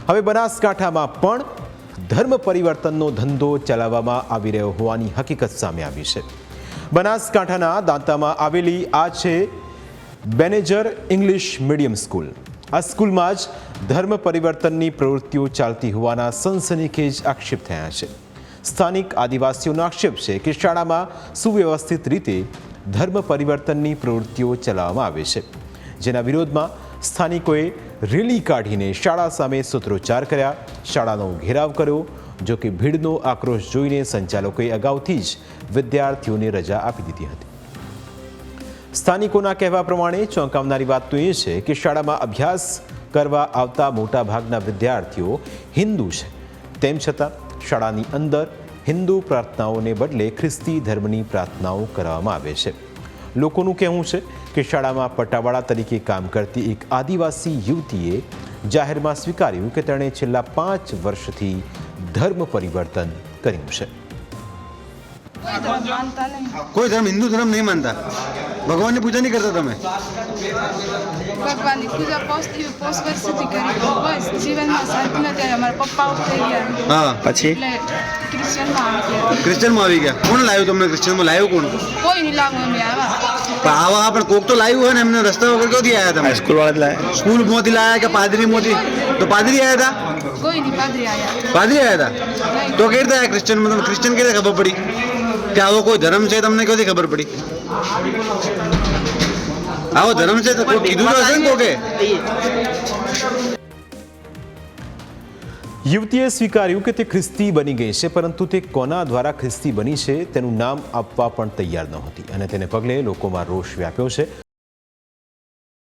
હવે બનાસકાંઠામાં પણ ધર્મ પરિવર્તનનો ધંધો ચલાવવામાં આવી રહ્યો હોવાની હકીકત સામે આવી છે। બનાસકાંઠાના દાંતામાં આવેલી આ છે બેનેજર ઇંગ્લિશ મીડિયમ સ્કૂલ। આ સ્કૂલમાં જ ધર્મ પરિવર્તનની પ્રવૃત્તિઓ ચાલતી હોવાના સનસનીખેજ આક્ષેપ થયા છે। સ્થાનિક આદિવાસીઓનો આક્ષેપ છે કે શાળામાં સુવ્યવસ્થિત રીતે ધર્મ પરિવર્તનની પ્રવૃત્તિઓ ચલાવવામાં આવે છે, જેના વિરોધમાં સ્થાનિકોએ રેલી કાઢીને શાળા સામે સૂત્રોચ્ચાર કર્યા, શાળાનો ઘેરાવ કર્યો। જો કે ભીડનો આક્રોશ જોઈને સંચાલકોએ અગાઉથી જ વિદ્યાર્થીઓને રજા આપી દીધી હતી। સ્થાનિકોના કહેવા પ્રમાણે ચોંકાવનારી વાત તો એ છે કે શાળામાં અભ્યાસ કરવા આવતા મોટાભાગના વિદ્યાર્થીઓ હિન્દુ છે, તેમ છતાં શાળાની અંદર હિન્દુ પ્રાર્થનાઓને બદલે ખ્રિસ્તી ધર્મની પ્રાર્થનાઓ કરવામાં આવે છે। લોકોનું કહેવું છે કે શાળામાં પટાવાળા તરીકે કામ કરતી એક આદિવાસી યુવતીએ જાહેરમાં સ્વીકાર્યું કે તેણે છેલ્લા 5 વર્ષથી ધર્મ પરિવર્તન કર્યું છે। कोई धर्म हिंदू धर्म नहीं मानता। भगवान की पूजा नहीं करता તમે? ભગવાનની પૂજા પોસ્ટ વર્ષથી કરી બસ જીવનમાં શાંતિ નથી। અમારા પપ્પા થઈ ગયા, હા, પછી એટલે ક્રિશ્ચનમાં આવી ગયા। ક્રિશ્ચનમાં આવી ગયા? કોણ લાવ્યું તમને ક્રિશ્ચનમાં? લાવ્યું કોણ? કોઈ નહીં લાવું, અમે આવ્યા। પણ આવા પણ કોક તો લાવ્યું હોય ને, એમને રસ્તા વગર ક્યાંથી આવ્યા તમે? સ્કૂલ વાળા લાવ્યા? સ્કૂલ માંથી લાયા કે પાદરી માંથી? તો પાદરી આવ્યા હતા? કોઈ નહીં, પાદરી આવ્યા। પાદરી આવ્યા હતા? તો કેવી રીતે આવ્યા ક્રિશ્ચનમાં? તમને ક્રિશ્ચન કેવી રીતે ખબર પડી કે આવો કોઈ ધર્મ છે? તમને ક્યાંથી ખબર પડી આવો ધર્મ છે? તો કોઈ કીધું તો હશે ને કોકે? યુવતીએ સ્વીકાર્યું કે તે ખ્રિસ્તી બની ગઈ છે, પરંતુ તે કોના દ્વારા ખ્રિસ્તી બની છે તેનું નામ આપવા પણ તૈયાર નહોતી, અને તેને પગલે લોકોમાં રોષ વ્યાપ્યો છે।